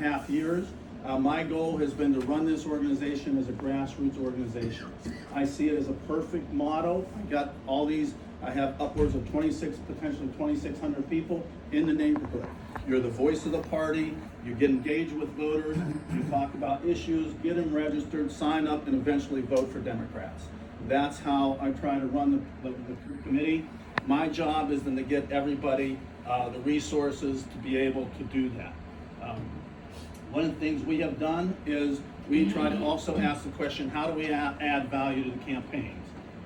2.5 years. My goal has been to run this organization as a grassroots organization. I see it as a perfect model. I have upwards of 26, potentially 2,600 people in the neighborhood. You're the voice of the party, you get engaged with voters, you talk about issues, get them registered, sign up, and eventually vote for Democrats. That's how I try to run the committee. My job is then to get everybody the resources to be able to do that. One of the things we have done is we try to also ask the question, how do we add value to the campaigns?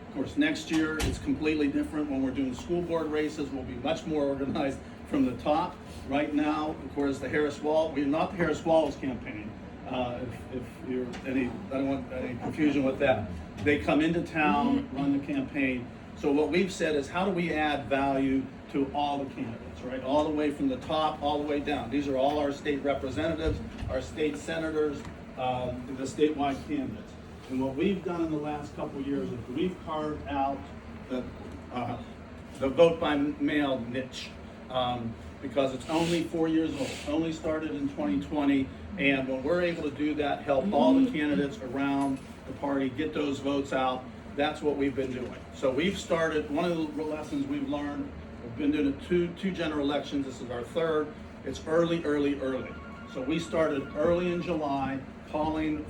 Of course, next year it's completely different. When we're doing school board races, we'll be much more organized from the top. Right now, of course, the Harris Wall, we're not the Harris Walls campaign. If you're I don't want any confusion with that. They come into town, run the campaign. So what we've said is, how do we add value to all the candidates, right? All the way from the top, all the way down. These are all our state representatives, our state senators, the statewide candidates. And what we've done in the last couple of years is we've carved out the vote by mail niche, because it's only 4 years old, only started in 2020. And when we're able to do that, help all the candidates around the party get those votes out, that's what we've been doing. So we've started, one of the lessons we've learned, we've been doing two general elections, this is our third. It's early. So we started early in July, calling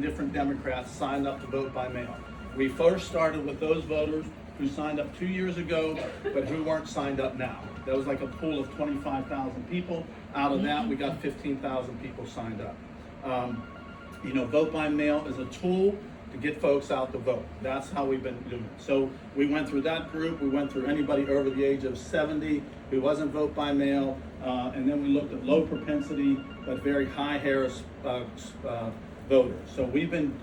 different Democrats signed up to vote by mail. We first started with those voters who signed up 2 years ago, but who weren't signed up now. That was like a pool of 25,000 people. Out of that, we got 15,000 people signed up. Vote by mail is a tool to get folks out to vote. That's how we've been doing it. So we went through that group, we went through anybody over the age of 70 who wasn't vote by mail, and then we looked at low propensity but very high Harris voters. So we've been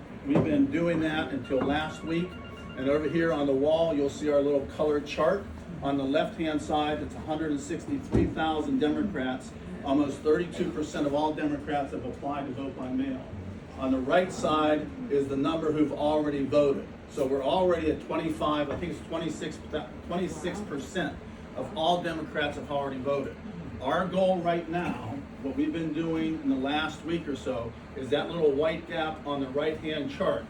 doing that until last week. And over here on the wall, you'll see our little colored chart. On the left-hand side, it's 163,000 Democrats. Almost 32% of all Democrats have applied to vote by mail. On the right side is the number who've already voted. So we're already at 25, I think it's 26% of all Democrats have already voted. Our goal right now, what we've been doing in the last week or so, is that little white gap on the right-hand chart.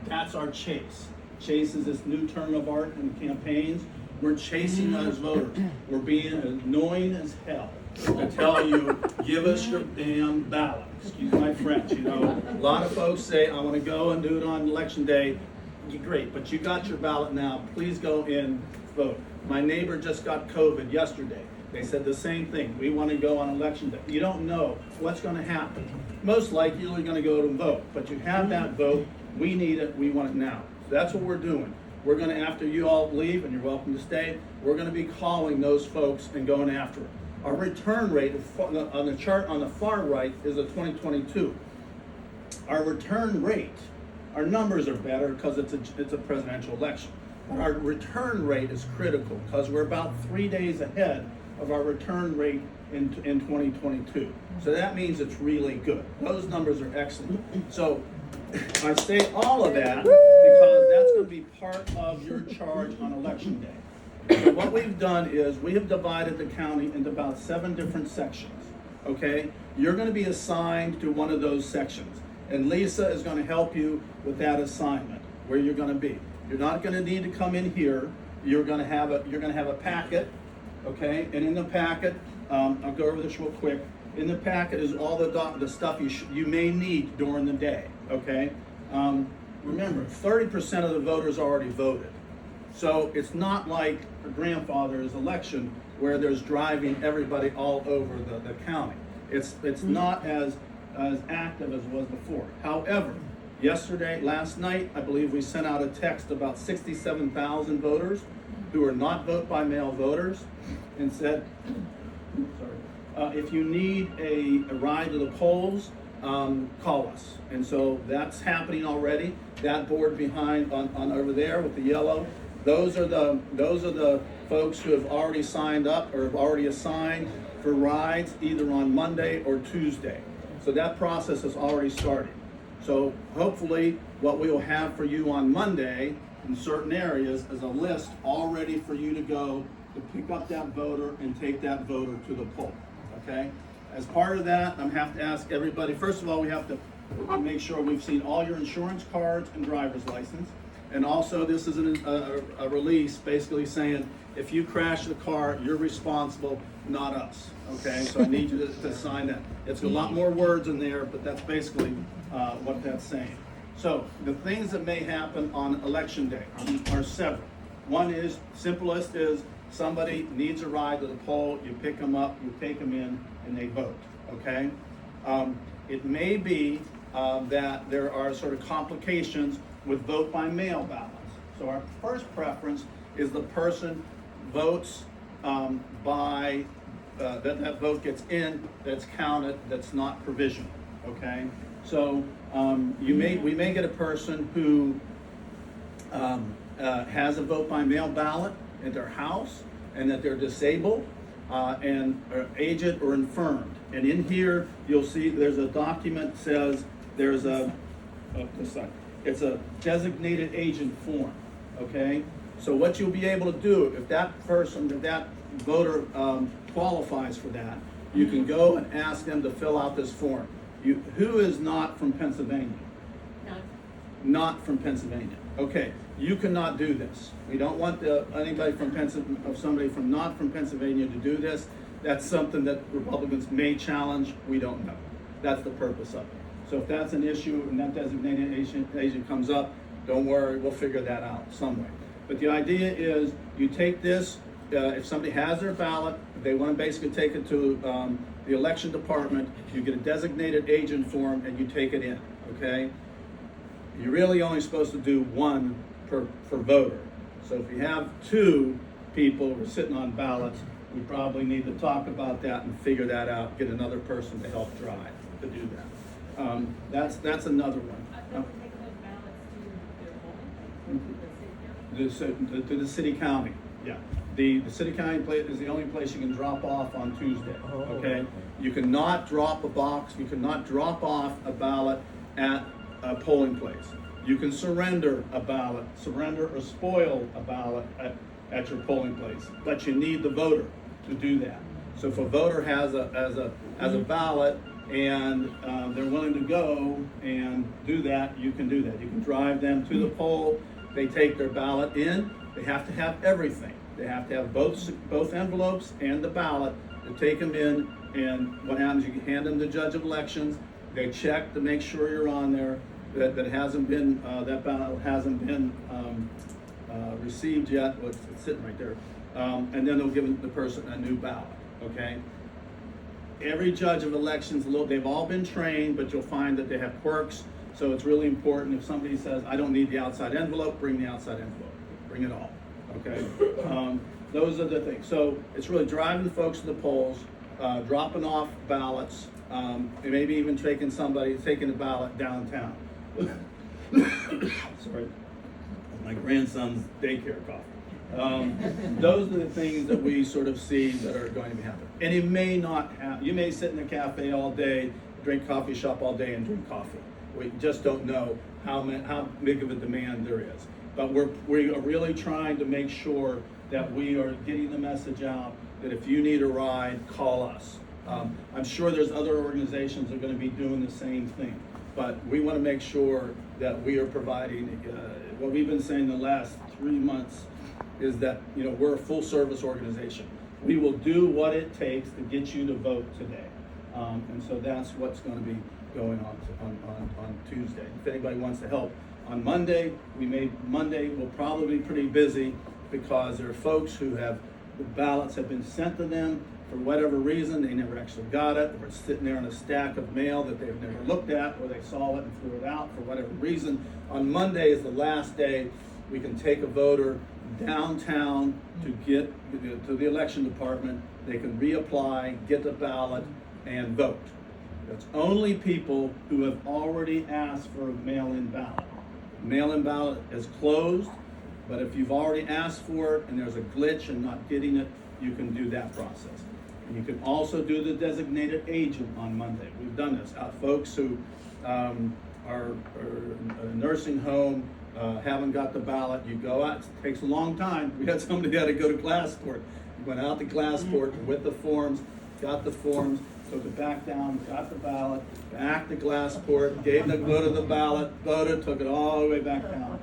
That's our chase. Chase is this new term of art in campaigns. We're chasing those voters. We're being annoying as hell to tell you, give us your damn ballot. Excuse my French. A lot of folks say, I want to go and do it on election day. Great, but you got your ballot now. Please go in, vote. My neighbor just got COVID yesterday. They said the same thing. We want to go on election day. You don't know what's going to happen. Most likely you're going to go to vote, but you have that vote. We need it. We want it now. So that's what we're doing. We're going to, after you all leave, and you're welcome to stay, we're going to be calling those folks and going after them. Our return rate on the chart on the far right is a 2022. Our return rate, our numbers are better because it's a presidential election. But our return rate is critical because we're about 3 days ahead of our return rate in 2022. So that means it's really good. Those numbers are excellent. So I say all of that because that's going to be part of your charge on election day. So what we've done is we have divided the county into about 7 different sections, okay? You're going to be assigned to one of those sections, and Lisa is going to help you with that assignment, where you're going to be. You're not going to need to come in here. You're going to have a packet, okay? And in the packet, I'll go over this real quick. In the packet is all the stuff you may need during the day, okay? Remember, 30% of the voters already voted. So it's not like a grandfather's election where there's driving everybody all over the county. It's not as active as it was before. However, last night, I believe we sent out a text to about 67,000 voters who are not vote by mail voters and said, if you need a ride to the polls, call us. And so that's happening already. That board behind on over there with the yellow, those are the folks who have already signed up or have already assigned for rides either on Monday or Tuesday. So that process has already started. So hopefully what we will have for you on Monday in certain areas is a list all ready for you to go to pick up that voter and take that voter to the poll, okay? As part of that, I have to ask everybody, first of all, we have to make sure we've seen all your insurance cards and driver's license. And also, this is a release basically saying, if you crash the car, you're responsible, not us, okay? So I need you to sign that. It's a lot more words in there, but that's basically what that's saying. So the things that may happen on election day are several. One is, simplest is, somebody needs a ride to the poll, you pick them up, you take them in, and they vote, okay? It may be that there are sort of complications with vote by mail ballots. So our first preference is the person votes by, that vote gets in, that's counted, that's not provisional, okay? So we may get a person who has a vote by mail ballot at their house and that they're disabled and are aged or infirmed. And in here, you'll see there's a document that says there's it's a designated agent form, okay? So what you'll be able to do, if that person, if that voter qualifies for that, you can go and ask them to fill out this form. Who is not from Pennsylvania? No. Not from Pennsylvania. Okay, you cannot do this. We don't want anybody from somebody from not from Pennsylvania to do this. That's something that Republicans may challenge. We don't know. That's the purpose of it. So if that's an issue and that designated agent comes up, don't worry, we'll figure that out some way. But the idea is you take this, if somebody has their ballot, they want to basically take it to the election department, you get a designated agent form and you take it in, okay? You're really only supposed to do one per voter. So if you have two people who are sitting on ballots, we probably need to talk about that and figure that out, get another person to help drive to do that. That's another one. To the city county, yeah. The city county place is the only place you can drop off on Tuesday, okay? You cannot drop a box, you cannot drop off a ballot at a polling place. You can surrender a ballot, surrender or spoil a ballot at your polling place, but you need the voter to do that. So if a voter has a ballot and they're willing to go and do that, you can do that. You can drive them to the poll, they take their ballot in, they have to have everything. They have to have both envelopes and the ballot to take them in, and what happens, you hand them to the judge of elections, they check to make sure you're on there, that hasn't been, that ballot hasn't been received yet, well, it's sitting right there, and then they'll give the person a new ballot, okay? Every judge of elections, they've all been trained, but you'll find that they have quirks, so it's really important if somebody says, I don't need the outside envelope, bring the outside envelope, bring it all, okay? Those are the things. So it's really driving folks to the polls, dropping off ballots, and maybe even taking a ballot downtown. Sorry, my grandson's daycare coffee. Those are the things that we sort of see that are going to be happening. And it may not happen. You may sit in a cafe all day, drink coffee shop all day and drink coffee. We just don't know how big of a demand there is. But we are really trying to make sure that we are getting the message out that if you need a ride, call us. I'm sure there's other organizations that are going to be doing the same thing. But we want to make sure that we are providing, what we've been saying the last 3 months is that, we're a full service organization. We will do what it takes to get you to vote today. And so that's what's going to be going on Tuesday. If anybody wants to help. On Monday, Monday will probably be pretty busy because there are folks who the ballots have been sent to them for whatever reason, they never actually got it, or it's sitting there in a stack of mail that they've never looked at, or they saw it and threw it out for whatever reason. On Monday is the last day we can take a voter downtown to get to the election department. They can reapply, get the ballot, and vote. That's only people who have already asked for a mail-in ballot. Mail-in ballot is closed, but if you've already asked for it and there's a glitch in not getting it, you can do that process. And you can also do the designated agent on Monday. We've done this. Folks who are in a nursing home, haven't got the ballot, you go out, it takes a long time. We had somebody that had to go to class for it. Went out to class for it with the forms, got the forms, took it back down, got the ballot, back to Glassport, gave the vote of the ballot, voted, took it all the way back down.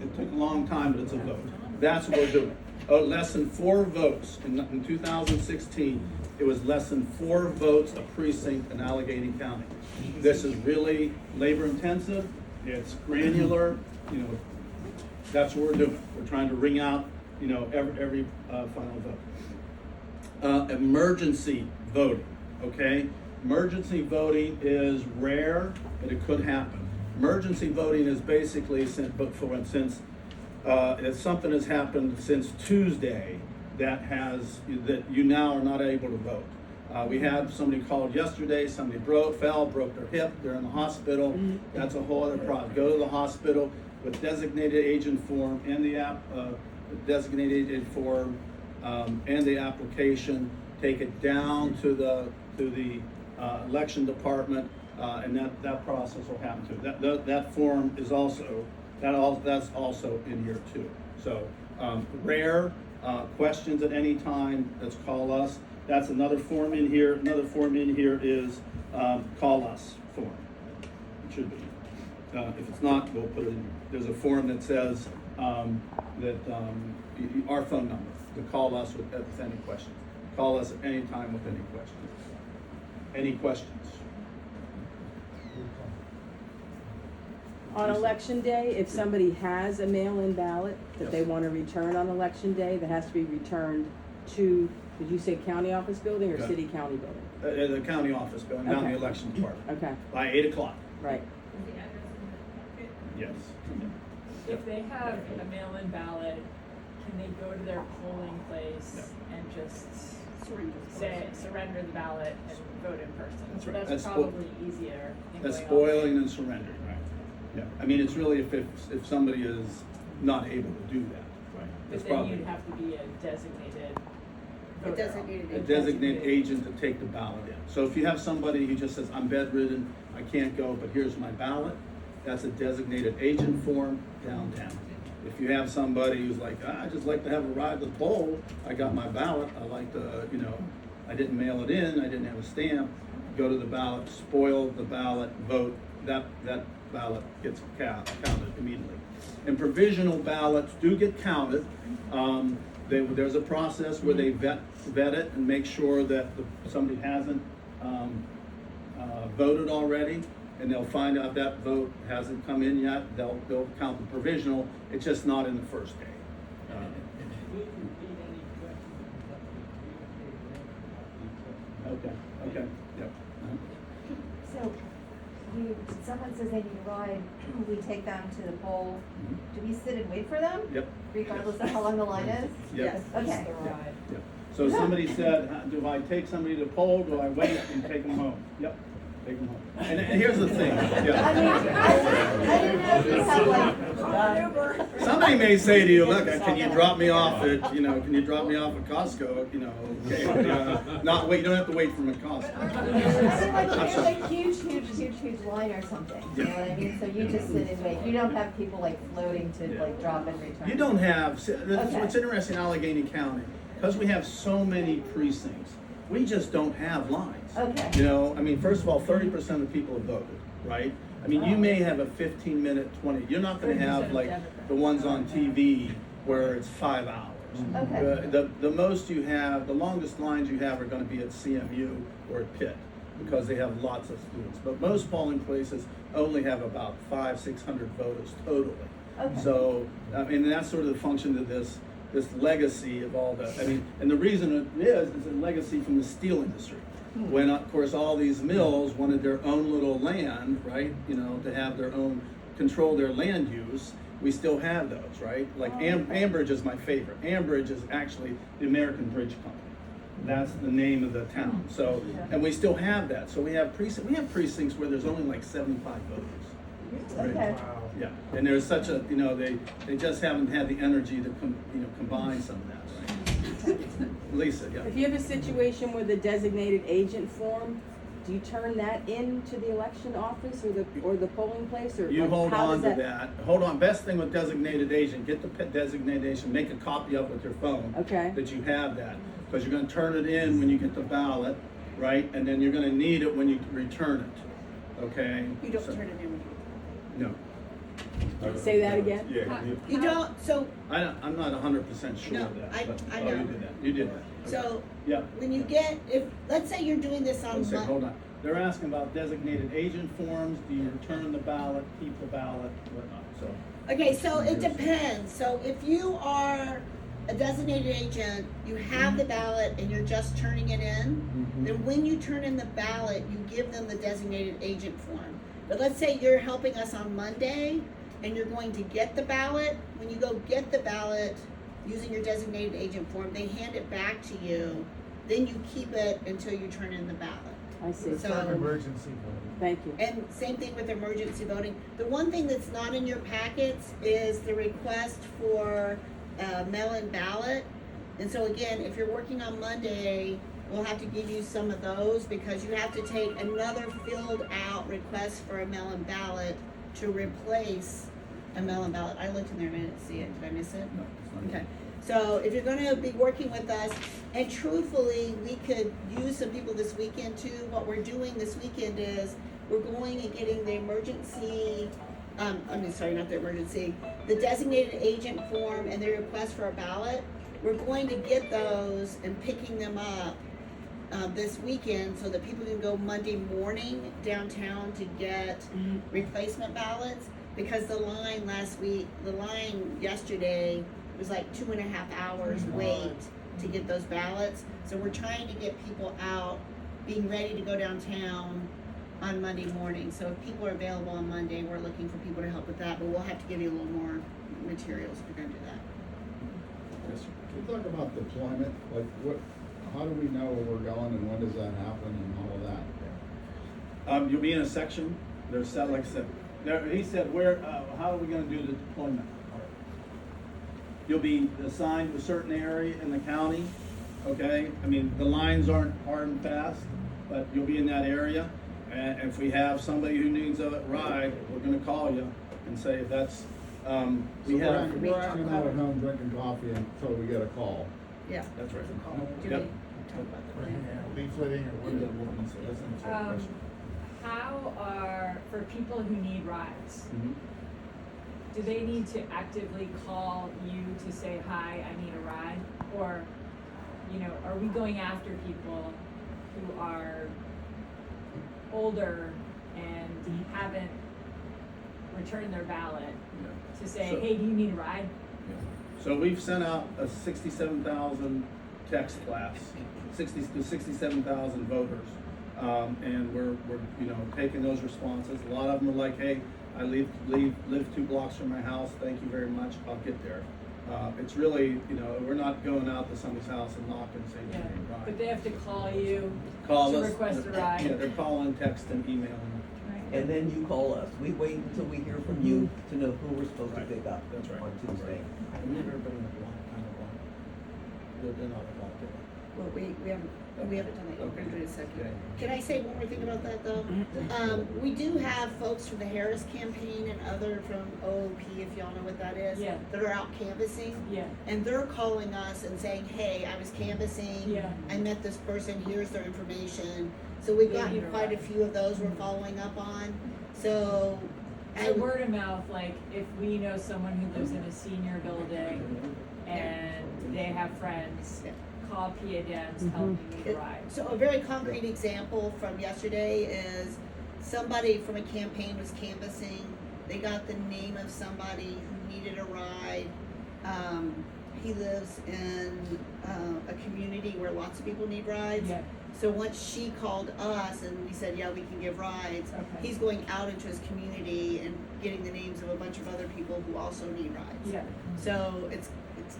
It took a long time, but it's a vote. That's what we're doing. Less than 4 votes in 2016. It was less than 4 votes a precinct in Allegheny County. This is really labor intensive. It's granular. That's what we're doing. We're trying to wring out, every final vote. Emergency voting. Okay, emergency voting is rare, but it could happen. Emergency voting is basically, if something has happened since Tuesday that you now are not able to vote. We had somebody called yesterday, somebody broke their hip, they're in the hospital. That's a whole other problem. Go to the hospital with designated agent form and the and the application, take it down to the election department, and that process will happen too. That form is also, that's also in here too. So rare questions at any time, let's call us. That's another form in here. Another form in here is call us form. It should be. If it's not, we'll put it in. There's a form that says that our phone number to call us with any questions. Call us at any time with any questions. Any questions? On election day, if somebody has a mail-in ballot that they want to return on election day, that has to be returned to, did you say county office building or Okay. city county building? The county office building, down Okay. the election department. Okay, By 8 o'clock. right. Yes. If they have a mail-in ballot, can they go to their polling place and just surrender the ballot and vote in person? That's So right. that's That's probably easier than That's going spoiling and surrendering, right? Yeah. I mean, it's really if somebody is not able to do that, right? But That's then probably you'd have to be a designated voter. a designated agent to take the ballot in. So if you have somebody who just says, I'm bedridden, I can't go, but here's my ballot, that's a designated agent form downtown. If you have somebody who's like, I just like to have a ride to the poll, I got my ballot, I like to, I didn't mail it in, I didn't have a stamp, go to the ballot, spoil the ballot, vote, that ballot gets counted immediately. And provisional ballots do get counted. There's a process where they vet it and make sure that somebody hasn't voted already, and they'll find out that vote hasn't come in yet. They'll count the provisional. It's just not in the first day. Okay, yep. So, someone says they need a ride, we take them to the poll, do we sit and wait for them? Yep. Regardless of how long the line is? Yes. Okay. Just the ride. Yep. So somebody said, do I take somebody to poll, do I wait and take them home? Yep, take them home. And here's the thing, I yeah. mean, I didn't know if you have like, Somebody may say to you, look, can you drop me off at, can you drop me off at Costco, okay, not wait, you don't have to wait for me at Costco. I mean, like, there's a huge line or something, you know what I mean? So you just sit and wait, you don't have people like floating to like drop and return? You don't have, Okay. what's interesting in Allegheny County, because we have so many precincts, we just don't have lines. Okay. First of all, 30% of the people have voted, right? You may have a 15-minute, 20, you're not gonna have like the ones on TV where it's 5 hours. Okay. The most you have, the longest lines you have are gonna be at CMU or at Pitt, because they have lots of students. But most polling places only have about 500-600 voters totally. Okay. So, that's sort of the function of this legacy of all that. And the reason it is a legacy from the steel industry. When, of course, all these mills wanted their own little land, right, to have their own, control their land use, we still have those, right? Like Ambridge is my favorite. Ambridge is actually the American Bridge Company. That's the name of the town. So, and we still have that. So we have precincts where there's only like 75 voters. Right? Okay. Yeah, and there's such a, they just haven't had the energy to combine some of that, right? Lisa, yeah. If you have a situation with a designated agent form, do you turn that in to the election office or the polling place, or You like, hold how on does to that. Hold on. Best thing with designated agent, get the designated agent, make a copy of it with your phone. Okay. That you have that, because you're going to turn it in when you get the ballot. right? And then you're gonna need it when you return it, okay? You don't So- turn it in. No, Say that again? Yeah, You don't, so, I'm not 100% sure No, of that, I- but, I oh, know. you did that, you did that. so, Yeah. when you get, if, let's say you're doing this on One second, hold Monday. on. They're asking about designated agent forms, do you return the ballot, keep the ballot, whatnot, so. Okay, so it depends. So if you are a designated agent, you have the ballot and you're just turning it in, Mhm. then when you turn in the ballot, you give them the designated agent form. But let's say you're helping us on Monday and you're going to get the ballot. When you go get the ballot using your designated agent form, they hand it back to you. Then you keep it until you turn in the ballot. I see. So- Emergency voting. Thank you. And same thing with emergency voting. The one thing that's not in your packets is the request for a mail-in ballot. And so again, if you're working on Monday, we'll have to give you some of those because you have to take another filled out request for a mail-in ballot to replace a mail-in ballot. I looked in there and I didn't see it. Did I miss it? No, it's not. Okay, so if you're gonna be working with us, and truthfully, we could use some people this weekend too. What we're doing this weekend is, we're going and getting the emergency, not the emergency, the designated agent form and the request for a ballot. We're going to get those and picking them up, this weekend so that people can go Monday morning downtown to get replacement ballots. Because the line yesterday was like 2.5 hours wait to get those ballots. So we're trying to get people out, being ready to go downtown on Monday morning. So if people are available on Monday, we're looking for people to help with that, but we'll have to give you a little more materials if we're gonna do that. Yes, sir. Can you talk about deployment, like how do we know where we're going and when does that happen and all of that? You'll be in a section, there's set, like I said, there, he said, how are we gonna do the deployment? You'll be assigned to a certain area in the county, okay? I mean, the lines aren't hard and fast, but you'll be in that area. And if we have somebody who needs a ride, we're gonna call you and say that's, we So have, we're hanging out at home drinking coffee until we get a call. Yeah. that's right. Do we Yep. talk about the plan? Leafleting or whatever. How are, for people who need rides, Mhm. do they need to actively call you to say, hi, I need a ride? Or, are we going after people who are older and haven't returned their ballot Yeah. to say, So- hey, do you need a ride? So we've sent out a 67,000 text blast, 60 to 67,000 voters. And we're taking those responses. A lot of them are like, hey, I live 2 blocks from my house, thank you very much, I'll get there. It's really, we're not going out to somebody's house and knocking and saying, Yeah, "Hey, ride." but they have to call you Call to us. request a ride. Yeah, they're calling, texting, emailing. And then you call us. We wait until we hear from you to know who we're supposed to Right. pick up That's right. on Tuesday. And we've never been in a block, kind of block. They're not a block, they're- Well, we haven't done that, we're gonna do it in a second. Okay. Can I say one more thing about that though? We do have folks from the Harris campaign and other from OOP, if y'all know what that is. Yeah. That are out canvassing. Yeah. And they're calling us and saying, hey, I was canvassing. Yeah. I met this person, here's their information. So we've They gotten need a quite a ride. few of those we're following up on. So. So word of mouth, like if we know someone who lives in a senior building and they have friends, Yeah. call PA Dems, tell them you need a ride. So a very concrete example from yesterday is somebody from a campaign was canvassing. They got the name of somebody who needed a ride. He lives in a community where lots of people need rides. Yeah. So once she called us and we said, yeah, we can give rides, Okay. he's going out into his community and getting the names of a bunch of other people who also need rides. Yeah. So it's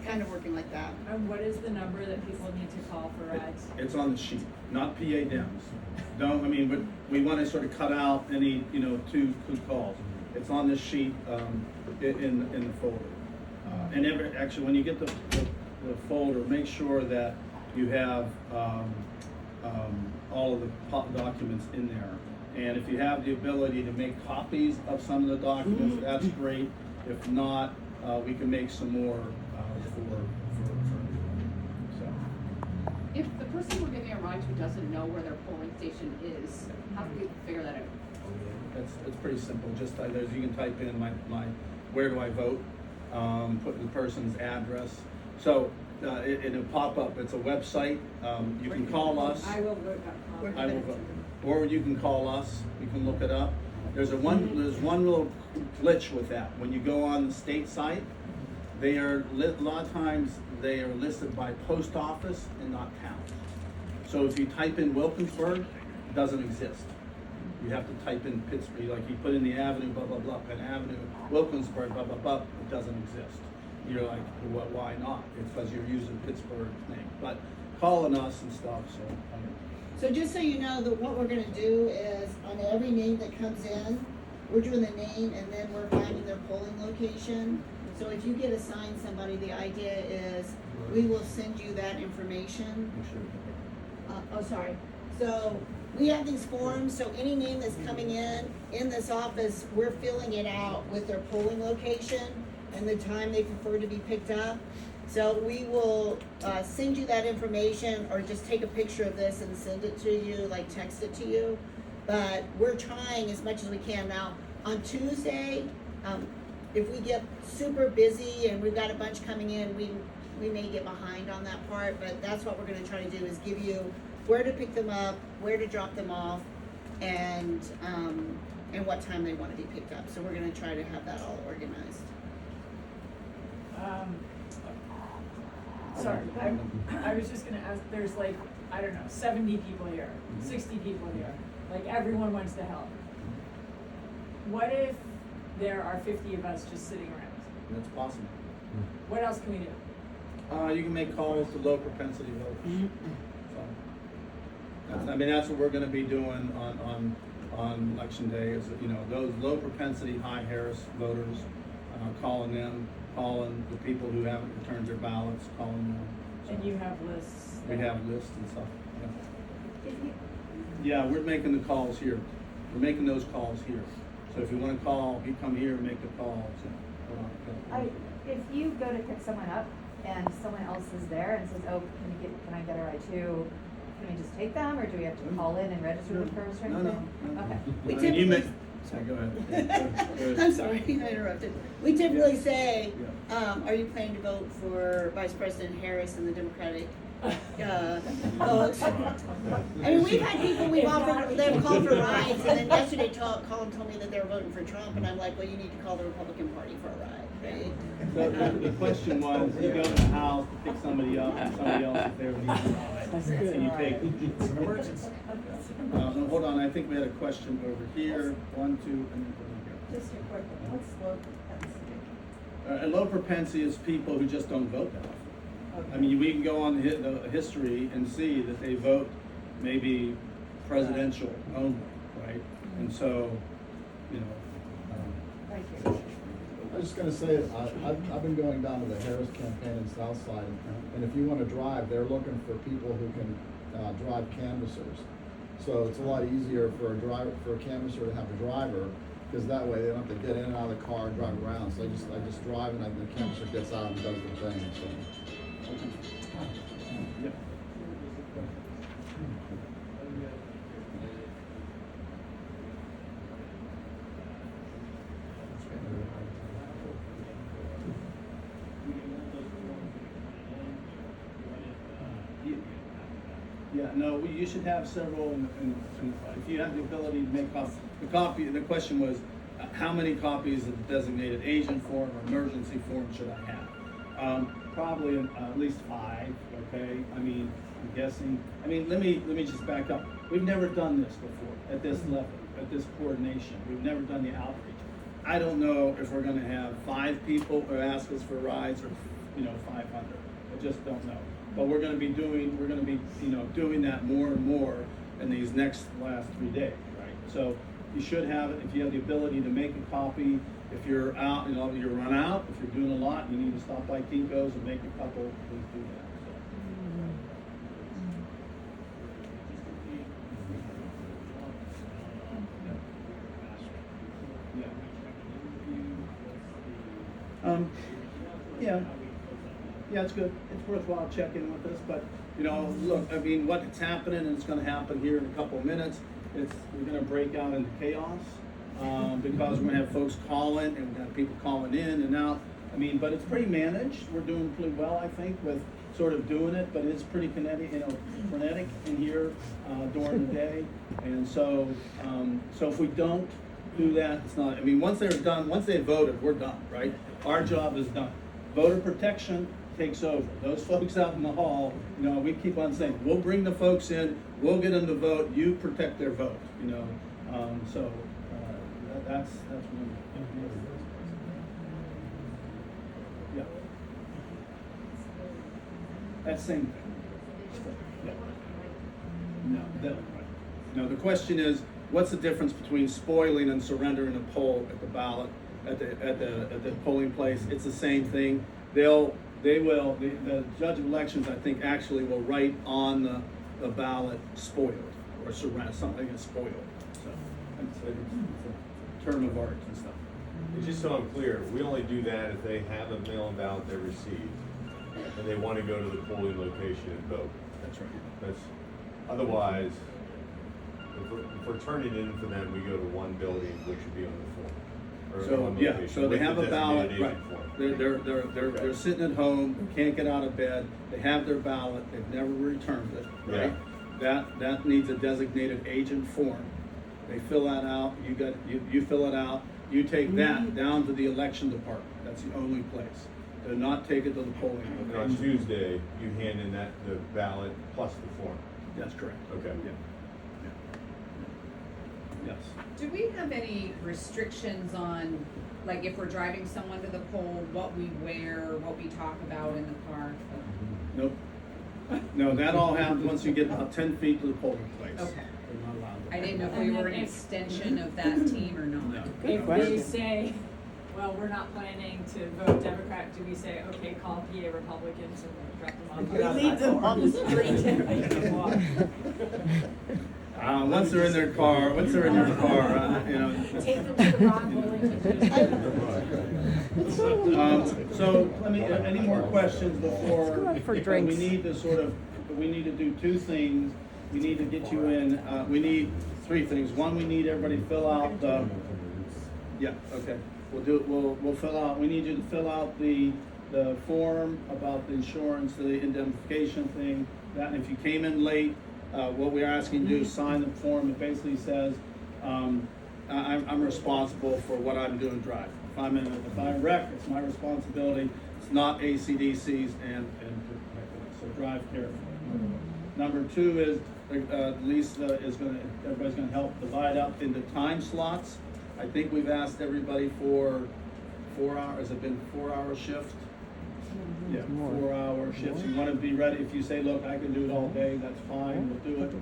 kind of working like that. And what is the number that people need to call for rides? It's on the sheet, not PA Dems. But we want to sort of cut out any, two calls. It's on this sheet, in the folder. And actually, when you get the folder, make sure that you have, all of the documents in there. And if you have the ability to make copies of some of the documents, that's great. If not, we can make some more, so. If the person we're giving a ride to doesn't know where their polling station is, how do we figure that out? It's pretty simple, just you can type in my, where do I vote, put the person's address. So, it'll pop up, it's a website, you can call us. I will vote. I will vote. Or you can call us, you can look it up. There's one little glitch with that. When you go on the state site, they are, a lot of times, they are listed by post office and not town. So if you type in Wilkinsburg, it doesn't exist. You have to type in Pittsburgh, like you put in the avenue, blah, blah, blah, Penn Avenue, Wilkinsburg, blah, blah, blah, it doesn't exist. You're like, well, why not? It's because you're using Pittsburgh's name. But calling us and stuff, so. So just so you know, that what we're gonna do is, on every name that comes in, we're doing the name and then we're finding their polling location. So if you get assigned somebody, the idea is, we will send you that information. Sorry. So, we have these forms, so any name that's coming in this office, we're filling it out with their polling location and the time they prefer to be picked up. So we will, send you that information, or just take a picture of this and send it to you, like text it to you. But we're trying as much as we can. Now, on Tuesday, if we get super busy and we've got a bunch coming in, we may get behind on that part, but that's what we're gonna try to do, is give you where to pick them up, where to drop them off, and what time they wanna be picked up. So we're gonna try to have that all organized. Sorry, I was just gonna ask, there's like, I don't know, 70 people here, 60 people here, like everyone wants to help. What if there are 50 of us just sitting around? That's possible. What else can we do? You can make calls to low propensity voters. So, that's what we're gonna be doing on election day, is, those low propensity, high Harris voters, calling the people who haven't returned their ballots, calling them. So And you have lists? we have lists and stuff, If you, yeah, we're making the calls here. We're making those calls here. So if you wanna call, you come here and make the calls. if you go to pick someone up and someone else is there and says, oh, can I get a ride too? Can we just take them, or do we have to call in and register them first or No, anything? no. Okay. We And you typically- Sorry, go ahead. I'm sorry, I interrupted. We typically say, Yeah. are you planning to vote for Vice President Harris in the Democratic votes? I mean, we've had people, they've called for rides, and then yesterday Colin told me that they were voting for Trump, and I'm like, well, you need to call the Republican Party for a ride, right? So the question was, you go to the house to pick somebody up, and somebody else is there with you, and you take. It's an emergency. No, hold on, I think we had a question over here, 1, 2, and then over here. Just a quick one, what's low propensity? A low propensity is people who just don't vote that often. I mean, we can go on the history and see that they vote maybe presidential only, right? And so, Thank you. I was just gonna say, I've been going down to the Harris campaign in Southside, and if you wanna drive, they're looking for people who can, drive canvassers. So it's a lot easier for a canvasser to have a driver, because that way they don't have to get in and out of the car and drive around. So I just drive, and the canvasser gets out and does the thing, so. Yep. Yeah, no, you should have several, and if you have the ability to make copies, the question was, how many copies of the designated agent form or emergency form should I have? Probably at least 5, okay? I mean, I'm guessing, let me just back up. We've never done this before, at this level, at this coordination. We've never done the outreach. I don't know if we're gonna have 5 people who ask us for rides, or, 500. I just don't know. But we're gonna be doing that more and more in these last 3 days, right? So you should have it, if you have the ability to make a copy. If you're out, you run out, if you're doing a lot, you need to stop by Kinko's and make a couple, please do that, so. Yeah, it's good. It's worthwhile checking with us, but You know, look, I mean, what's happening, and it's gonna happen here in a couple of minutes, we're gonna break out into chaos, because we're gonna have folks calling, and we're gonna have people calling in and out. I mean, but it's pretty managed, we're doing pretty well, I think, with sort of doing it, but it's pretty frenetic in here, during the day. And so, so if we don't do that, it's not, I mean, once they're done, once they've voted, we're done, right? Our job is done. Voter protection takes over. Those folks out in the hall, you know, we keep on saying, we'll bring the folks in, we'll get them to vote, you protect their vote, you know? That's one. Yeah. That same thing. Yeah. No, the question is, what's the difference between spoiling and surrendering a poll at the ballot, at the polling place? It's the same thing. The judge of elections, I think, actually will write on the ballot spoiled, or surrender, something is spoiled. So, it's a term of art and stuff. And just so I'm clear, we only do that if they have a mail-in ballot they received, and they want to go to the polling location and vote. That's right. Otherwise, if we're turning in for them, we go to one building, which would be on the form. Or So, one yeah, location so they with have the a ballot, designated right, agent form. they're sitting at home, can't get out of bed, they have their ballot, they've never returned it, right? That needs a designated agent form. They fill that out, you fill it out, you take that down to the election department, that's the only place. Do not take it to the polling And on location. Tuesday, you hand in the ballot plus the form. That's correct. Okay. Yeah. Yes. Do we have any restrictions on, like, if we're driving someone to the poll, what we wear, what we talk about in the car? Nope. No, that all happens once you get about 10 feet to the polling place. Okay. They're not allowed to. I didn't know if And we then were an if- extension of that team or not. No. If they say, well, we're not planning to vote Democrat, do we say, okay, call PA Republicans and drop them off? We leave them on the street. Once they're in their car, you know. Take them to the wrong polling. So, let me, any more questions before? Let's go out for we drinks. need to do two things. We need to get you in, we need three things. One, we need everybody to fill out the, yeah, okay. We'll fill out, we need you to fill out the form about the insurance, the indemnification thing. That, and if you came in late, what we're asking you to do is sign the form. It basically says, I'm responsible for what I'm doing driving. If I'm wrecked, it's my responsibility. It's not ACDC's, and so drive carefully. Number two is, Lisa everybody's gonna help divide up into time slots. I think we've asked everybody for 4 hours. Has it been 4-hour shift? Yeah, 4-hour shifts. You wanna be ready, if you say, look, I can do it all day, that's fine, we'll do it.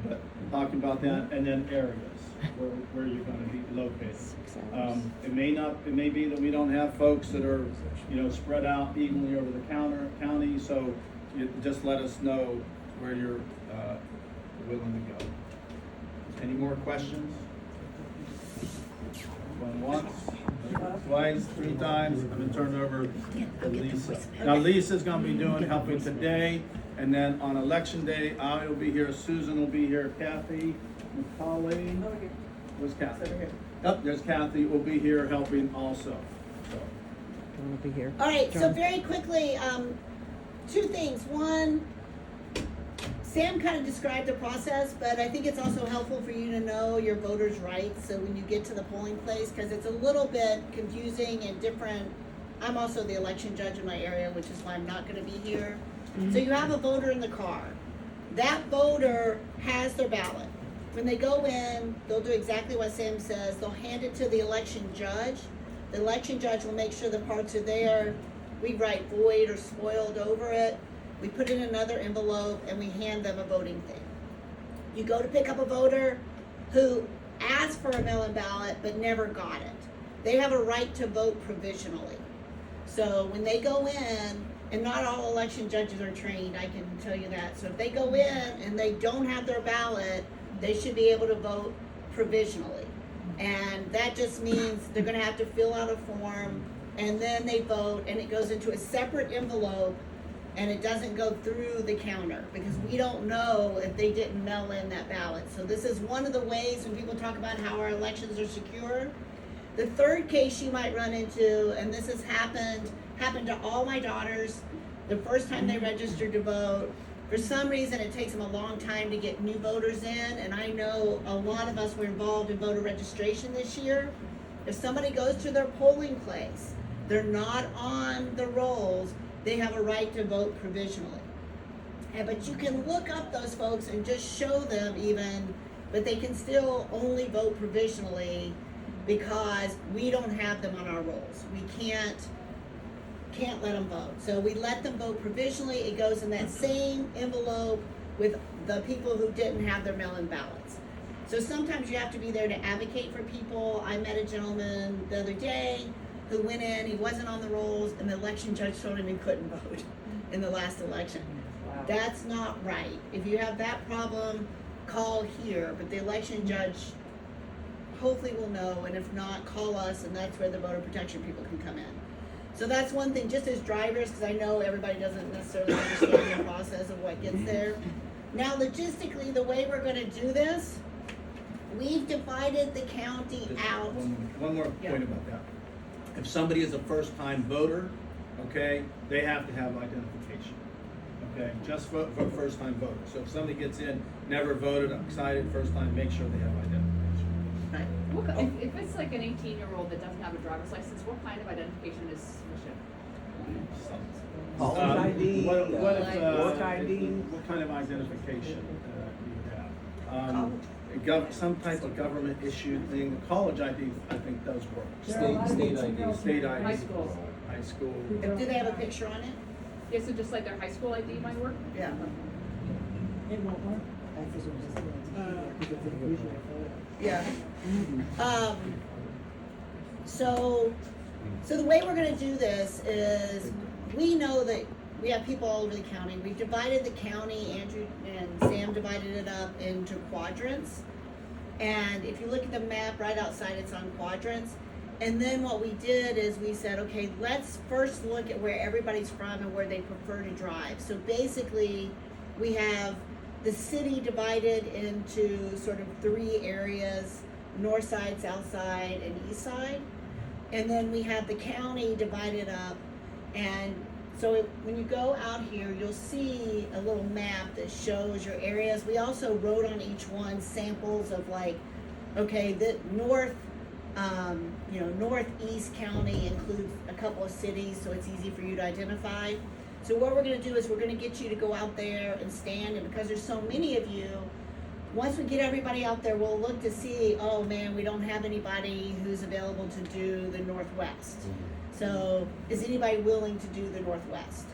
But talking about that, and then areas where you're gonna be located. It may be that we don't have folks that are, spread out evenly over the county, so you just let us know where you're, willing to go. Any more questions? Going once, twice, 3 times, I'm gonna turn it over to Lisa. Now Lisa's gonna be helping today, and then on election day, I will be here, Susan will be here, Kathy, McCauley. Where's Kathy? Yep, there's Kathy, will be here helping also, so. All right, so very quickly, 2 things. One, Sam kind of described the process, but I think it's also helpful for you to know your voters' rights. So when you get to the polling place, because it's a little bit confusing and different. I'm also the election judge in my area, which is why I'm not going to be here. So you have a voter in the car. That voter has their ballot. When they go in, they'll do exactly what Sam says. They'll hand it to the election judge. The election judge will make sure the parts are there. We write void or spoiled over it. We put it in another envelope and we hand them a voting thing. You go to pick up a voter who asked for a mail-in ballot but never got it. They have a right to vote provisionally. So when they go in, and not all election judges are trained, I can tell you that. So if they go in and they don't have their ballot, they should be able to vote provisionally. And that just means they're gonna have to fill out a form, and then they vote, and it goes into a separate envelope, and it doesn't go through the counter, because we don't know if they didn't mail in that ballot. So this is one of the ways when people talk about how our elections are secure. The third case you might run into, and this has happened to all my daughters, the first time they registered to vote, for some reason it takes them a long time to get new voters in, and I know a lot of us were involved in voter registration this year. If somebody goes to their polling place, they're not on the rolls, they have a right to vote provisionally. But you can look up those folks and just show them even, but they can still only vote provisionally because we don't have them on our rolls. We can't let them vote. So we let them vote provisionally. It goes in that same envelope with the people who didn't have their mail-in ballots. So sometimes you have to be there to advocate for people. I met a gentleman the other day who went in, he wasn't on the rolls, and the election judge told him he couldn't vote in the last election. Wow. That's not right. If you have that problem, call here, but the election judge hopefully will know, and if not, call us, and that's where the voter protection people can come in. So that's one thing, just as drivers, because I know everybody doesn't necessarily understand the process of what gets there. Now logistically, the way we're gonna do this, we've divided the county Just out. One more Yeah. point about that. If somebody is a first-time voter, okay, they have to have identification. Okay, just for first-time voters. So if somebody gets in, never voted, excited, first time, make sure they have identification. Right. If it's like an 18-year-old that doesn't have a driver's license, what kind of identification is sufficient? College ID, What work ID. What kind of identification do you have? Some type of government issued thing. College ID, I think, does work. State ID. State ID. High school. High school. Do they have a picture on it? Yeah, so just like their high school ID might work? Yeah. It won't work. Yeah. So the way we're gonna do this is, we know that we have people all over the county. We've divided the county, Andrew and Sam divided it up into quadrants. And if you look at the map right outside, it's on quadrants. And then what we did is we said, okay, let's first look at where everybody's from and where they prefer to drive. So basically, we have the city divided into sort of 3 areas: north side, south side, and east side. And then we have the county divided up. And so when you go out here, you'll see a little map that shows your areas. We also wrote on each one samples of, like, okay, the northeast county includes a couple of cities, so it's easy for you to identify. So what we're gonna do is we're gonna get you to go out there and stand, and because there's so many of you, once we get everybody out there, we'll look to see, oh man, we don't have anybody who's available to do the Northwest. So is anybody willing to do the Northwest?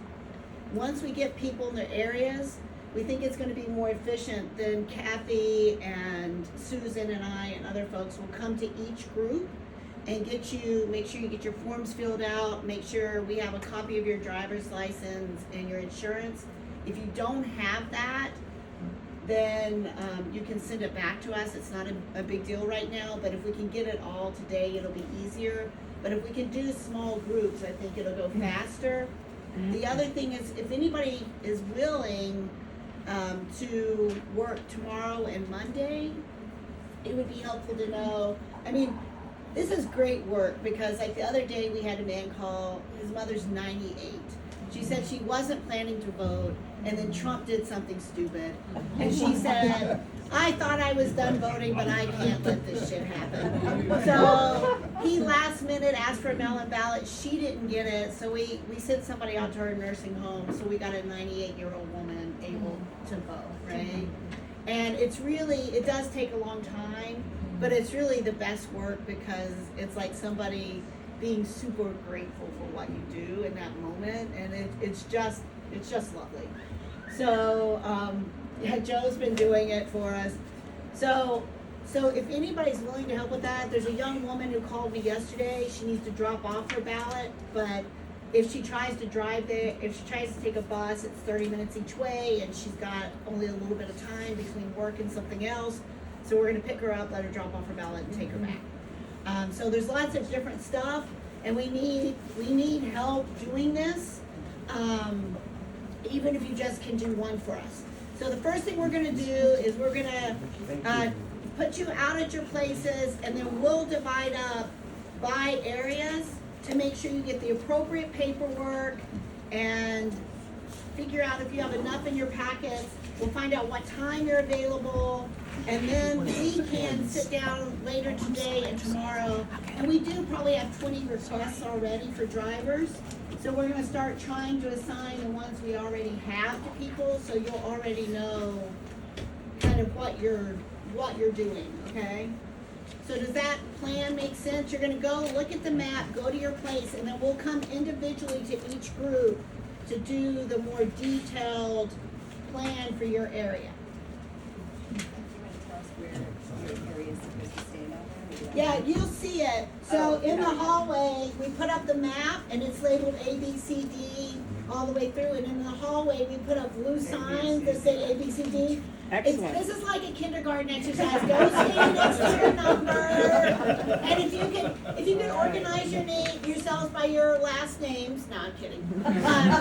Once we get people in their areas, we think it's gonna be more efficient. Then Kathy and Susan and I and other folks will come to each group and make sure you get your forms filled out, make sure we have a copy of your driver's license and your insurance. If you don't have that, then you can send it back to us. It's not a big deal right now, but if we can get it all today, it'll be easier. But if we can do small groups, I think it'll go faster. The other thing is, if anybody is willing to work tomorrow and Monday, it would be helpful to know. I mean, this is great work, because like the other day we had a man call, his mother's 98. She said she wasn't planning to vote, and then Trump did something stupid. And she said, I thought I was done voting, but I can't let this shit happen. So he last minute asked for a mail-in ballot. She didn't get it, so we sent somebody out to her nursing home, so we got a 98-year-old woman able to vote, right? And it does take a long time, but it's really the best work, because it's like somebody being super grateful for what you do in that moment, and it's just lovely. So Joe's been doing it for us. So if anybody's willing to help with that, there's a young woman who called me yesterday. She needs to drop off her ballot, but if she tries to drive there, if she tries to take a bus, it's 30 minutes each way, and she's got only a little bit of time between work and something else. So we're gonna pick her up, let her drop off her ballot, and take her back. So there's lots of different stuff, and we need help doing this. even if you just can do one for us. So the first thing we're gonna do is we're gonna, put you out at your places, and then we'll divide up by areas to make sure you get the appropriate paperwork and figure out if you have enough in your packets. We'll find out what time you're available, and then we can sit down later today and tomorrow. And we do probably have 20 requests already for drivers. So we're gonna start trying to assign the ones we already have to people, so you'll already know kind of what you're doing, okay? So does that plan make sense? You're gonna go look at the map, go to your place, and then we'll come individually to each group to do the more detailed plan for your area. Yeah, you'll see it. So in the hallway, we put up the map and it's labeled A, B, C, D all the way through. And in the hallway, we put up blue signs that say A, B, C, D. This is like a kindergarten exercise. Go stand next to your number. And if you can organize yourselves by your last names. No, I'm kidding.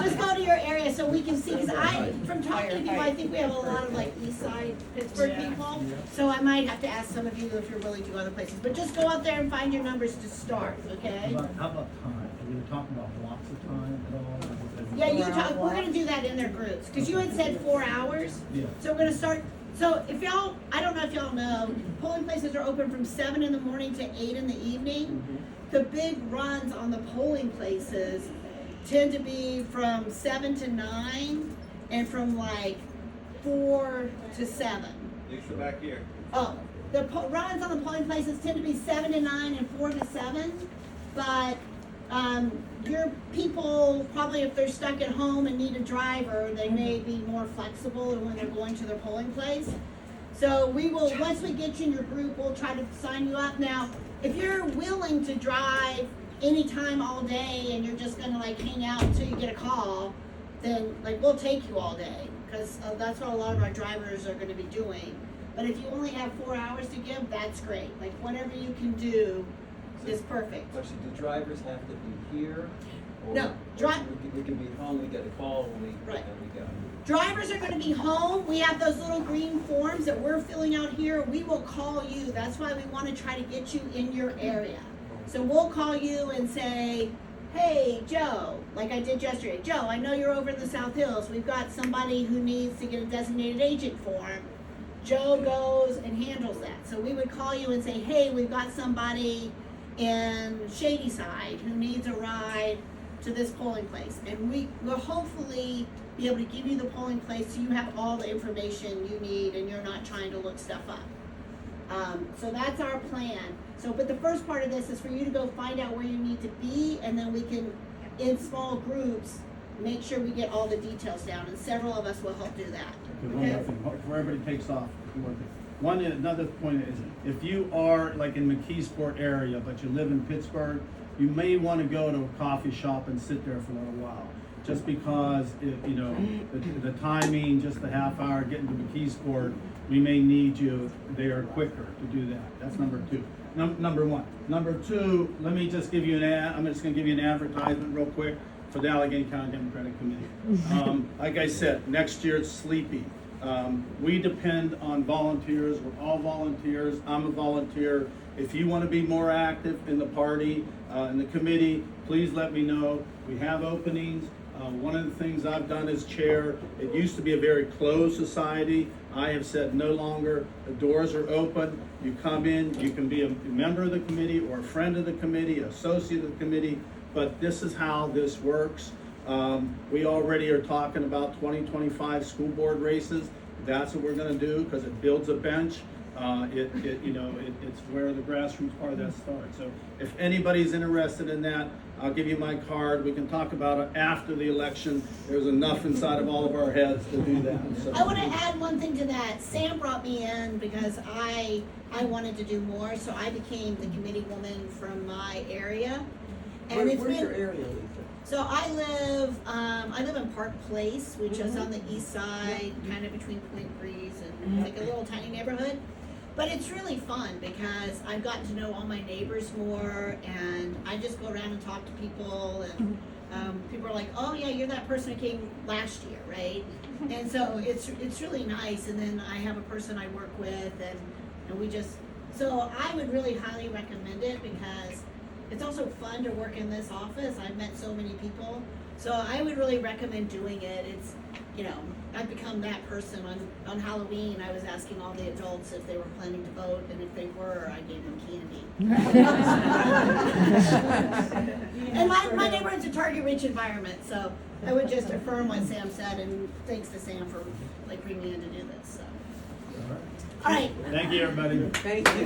Just go to your area so we can see. Because from talking to people, I think we have a lot of like East Side Pittsburgh people. So I might have to ask some of you if you're willing to go other places. But just go out there and find your numbers to start, okay? How about time? Are you talking about blocks of time at all? Yeah, we're gonna do that in their groups, cause you had said 4 hours. Yeah. So we're gonna start, so if y'all, I don't know if y'all know, polling places are open from 7 in the morning to 8 in the evening. The big runs on the polling places tend to be from 7 to 9 and from like 4 to 7. Lisa back here. Oh, the runs on the polling places tend to be 7 to 9 and 4 to 7, but your people, probably if they're stuck at home and need a driver, they may be more flexible when they're going to their polling place. So we will, once we get you in your group, we'll try to sign you up. Now, if you're willing to drive anytime all day and you're just gonna like hang out until you get a call, then like we'll take you all day, because that's what a lot of our drivers are gonna be doing. But if you only have 4 hours to give, that's great. Like whatever you can do is perfect. Actually, do drivers have to be here? Or- No, or we can be home, we get a call, and Right. we go. Drivers are gonna be home. We have those little green forms that we're filling out here. We will call you. That's why we wanna try to get you in your area. So we'll call you and say, hey, Joe, like I did yesterday. Joe, I know you're over in the South Hills. We've got somebody who needs to get a designated agent form. Joe goes and handles that. So we would call you and say, hey, we've got somebody in Shady Side who needs a ride to this polling place. And we will hopefully be able to give you the polling place so you have all the information you need and you're not trying to look stuff up. So that's our plan. So, but the first part of this is for you to go find out where you need to be, and then we can, in small groups, make sure we get all the details down, and several of us will help do that. Okay, one more thing, before everybody takes off. Another point is, if you are like in McKeesport area, but you live in Pittsburgh, you may want to go to a coffee shop and sit there for a little while. Just because, the timing, just the half hour getting to McKeesport, we may need you there quicker to do that. That's number two. Number one. Number two, let me just give you I'm just gonna give you an advertisement real quick for the Allegheny County Democratic Committee. Like I said, next year it's sleepy. We depend on volunteers. We're all volunteers. I'm a volunteer. If you want to be more active in the party, in the committee, please let me know. We have openings. One of the things I've done as chair, it used to be a very closed society. I have said no longer. The doors are open. You come in, you can be a member of the committee or a friend of the committee, associate of the committee, but this is how this works. We already are talking about 2025 school board races. That's what we're gonna do, because it builds a bench. It's where the grassroots part of that starts. So if anybody's interested in that, I'll give you my card. We can talk about it after the election. There's enough inside of all of our heads to do that. So. I want to add one thing to that. Sam brought me in because I wanted to do more, so I became the committee woman from my area. And Where's your area, Lisa? So I live in Park Place, which is on the east side, kind of between Point Breeze and like a little tiny neighborhood. But it's really fun because I've gotten to know all my neighbors more, and I just go around and talk to people, and people are like, oh yeah, you're that person who came last year, right? And so it's really nice, and then I have a person I work with, and we just, so I would really highly recommend it, because it's also fun to work in this office. I've met so many people, so I would really recommend doing it. It's, you know, I've become that person. On Halloween, I was asking all the adults if they were planning to vote, and if they were, I gave them candy. And my neighborhood's a target-rich environment, so I would just affirm what Sam said, and thanks to Sam for like bringing me in to do this, so. All right. Thank you, everybody. Thank you.